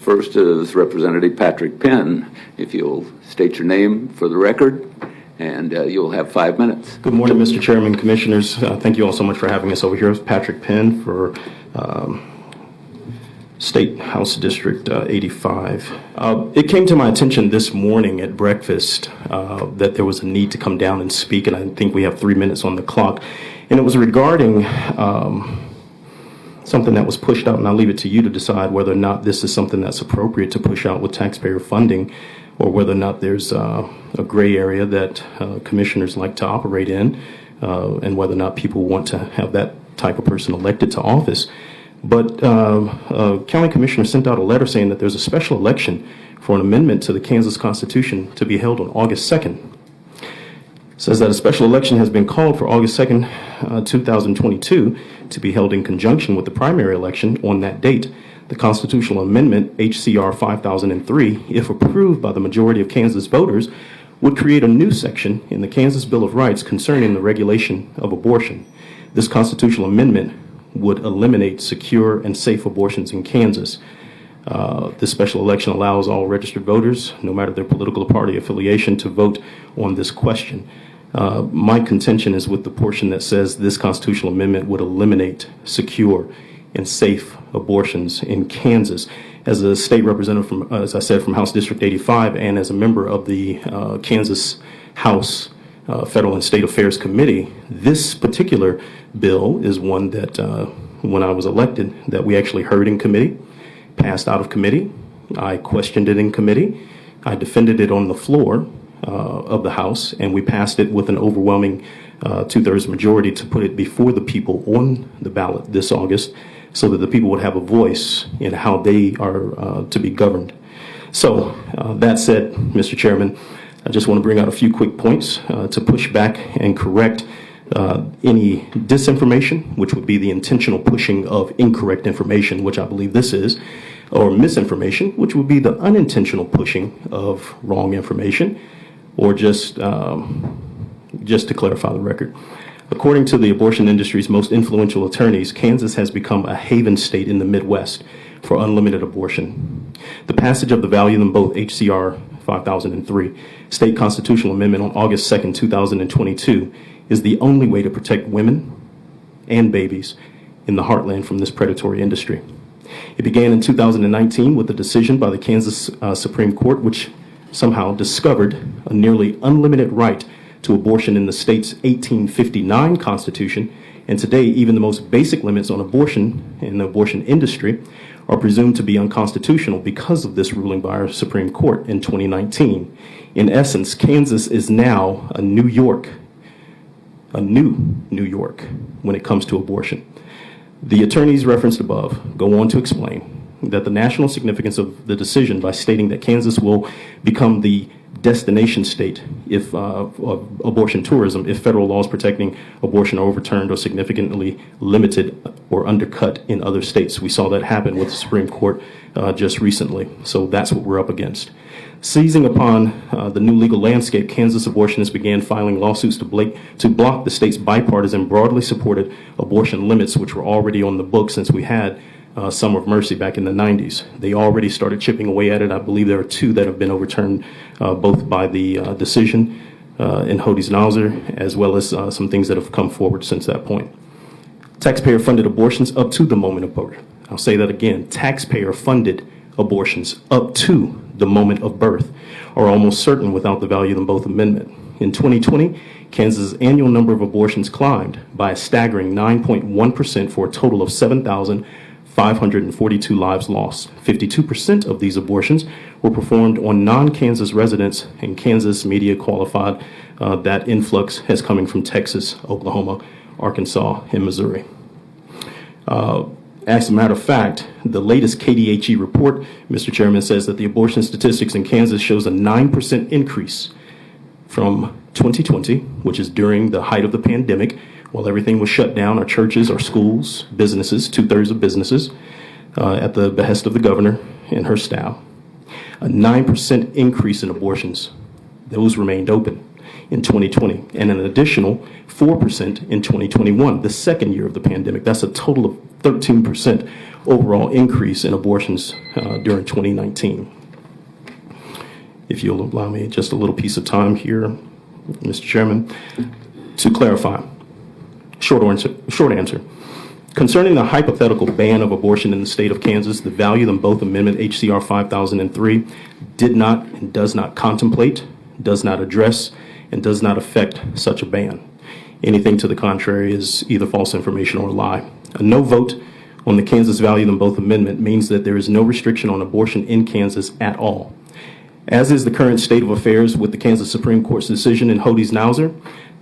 First is Representative Patrick Penn. If you'll state your name for the record, and you'll have 5 minutes. Good morning, Mr. Chairman, Commissioners. Thank you all so much for having us over here. It's Patrick Penn for State House District 85. It came to my attention this morning at breakfast that there was a need to come down and speak, and I think we have 3 minutes on the clock. And it was regarding something that was pushed out, and I'll leave it to you to decide whether or not this is something that's appropriate to push out with taxpayer funding, or whether or not there's a gray area that commissioners like to operate in, and whether or not people want to have that type of person elected to office. But a county commissioner sent out a letter saying that there's a special election for an amendment to the Kansas Constitution to be held on August 2nd. It says that a special election has been called for August 2nd, 2022 to be held in conjunction with the primary election on that date. The constitutional amendment, HCR 5003, if approved by the majority of Kansas voters, would create a new section in the Kansas Bill of Rights concerning the regulation of abortion. This constitutional amendment would eliminate secure and safe abortions in Kansas. This special election allows all registered voters, no matter their political party affiliation, to vote on this question. My contention is with the portion that says this constitutional amendment would eliminate secure and safe abortions in Kansas. As a state representative from, as I said, from House District 85, and as a member of the Kansas House Federal and State Affairs Committee, this particular bill is one that when I was elected, that we actually heard in committee, passed out of committee. I questioned it in committee. I defended it on the floor of the House, and we passed it with an overwhelming 2/3 majority to put it before the people on the ballot this August, so that the people would have a voice in how they are to be governed. So that said, Mr. Chairman, I just want to bring out a few quick points to push back and correct any disinformation, which would be the intentional pushing of incorrect information, which I believe this is, or misinformation, which would be the unintentional pushing of wrong information, or just to clarify the record. According to the abortion industry's most influential attorneys, Kansas has become a haven state in the Midwest for unlimited abortion. The passage of the Value Them Both HCR 5003 state constitutional amendment on August 2nd, 2022 is the only way to protect women and babies in the heartland from this predatory industry. It began in 2019 with a decision by the Kansas Supreme Court, which somehow discovered a nearly unlimited right to abortion in the state's 1859 Constitution, and today even the most basic limits on abortion in the abortion industry are presumed to be unconstitutional because of this ruling by our Supreme Court in 2019. In essence, Kansas is now a new New York when it comes to abortion. The attorneys referenced above go on to explain that the national significance of the decision by stating that Kansas will become the destination state if abortion tourism, if federal laws protecting abortion are overturned or significantly limited or undercut in other states. We saw that happen with the Supreme Court just recently. So that's what we're up against. Seizing upon the new legal landscape, Kansas abortionists began filing lawsuits to block the state's bipartisan, broadly supported abortion limits, which were already on the books since we had Summer of Mercy back in the 90s. They already started chipping away at it. I believe there are 2 that have been overturned, both by the decision in Hodes-Nauser, as well as some things that have come forward since that point. Taxpayer-funded abortions up to the moment of birth. I'll say that again. Taxpayer-funded abortions up to the moment of birth are almost certain without the Value Them Both amendment. In 2020, Kansas' annual number of abortions climbed by a staggering 9.1% for a total of 7,542 lives lost. 52% of these abortions were performed on non-Kansas residents, and Kansas media qualified that influx as coming from Texas, Oklahoma, Arkansas, and Missouri. As a matter of fact, the latest KDHE report, Mr. Chairman, says that the abortion statistics in Kansas shows a 9% increase from 2020, which is during the height of the pandemic, while everything was shut down, our churches, our schools, businesses, 2/3 of businesses, at the behest of the governor and her staff. A 9% increase in abortions. Those remained open. in 2020, and an additional 4% in 2021, the second year of the pandemic. That's a total of 13% overall increase in abortions during 2019. If you'll allow me just a little piece of time here, Mr. Chairman, to clarify. Short answer. Concerning the hypothetical ban of abortion in the state of Kansas, the value in both Amendment HCR 5003 did not and does not contemplate, does not address, and does not affect such a ban. Anything to the contrary is either false information or a lie. A no vote on the Kansas value in both amendment means that there is no restriction on abortion in Kansas at all. As is the current state of affairs with the Kansas Supreme Court's decision in Hodes-Nauser,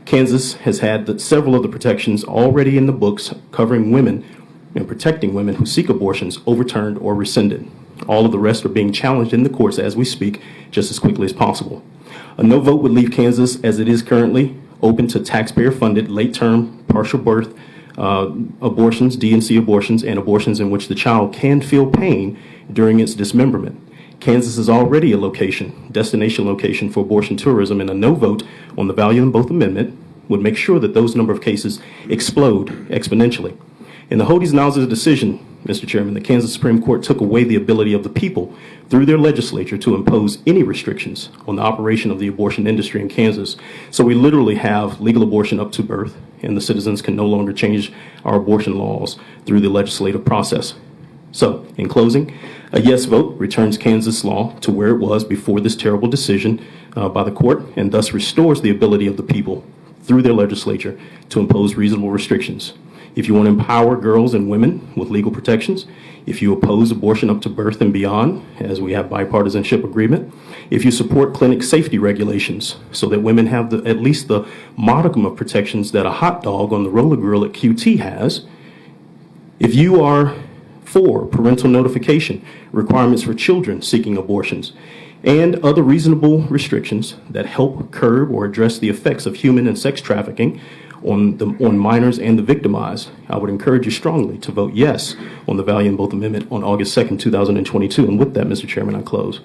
Kansas has had several of the protections already in the books covering women and protecting women who seek abortions overturned or rescinded. All of the rest are being challenged in the courts as we speak, just as quickly as possible. A no vote would leave Kansas, as it is currently, open to taxpayer-funded late-term partial birth abortions, D&C abortions, and abortions in which the child can feel pain during its dismemberment. Kansas is already a destination location for abortion tourism, and a no vote on the value in both amendment would make sure that those number of cases explode exponentially. In the Hodes-Nauser decision, Mr. Chairman, the Kansas Supreme Court took away the ability of the people through their legislature to impose any restrictions on the operation of the abortion industry in Kansas. So we literally have legal abortion up to birth, and the citizens can no longer change our abortion laws through the legislative process. So, in closing, a yes vote returns Kansas law to where it was before this terrible decision by the court, and thus restores the ability of the people through their legislature to impose reasonable restrictions. If you want to empower girls and women with legal protections, if you oppose abortion up to birth and beyond, as we have bipartisanship agreement, if you support clinic safety regulations so that women have at least the modicum of protections that a hot dog on the roller grill at QT has, if you are for parental notification requirements for children seeking abortions, and other reasonable restrictions that help curb or address the effects of human and sex trafficking on minors and the victimized, I would encourage you strongly to vote yes on the value in both amendment on August 2nd, 2022. And with that, Mr. Chairman, I close.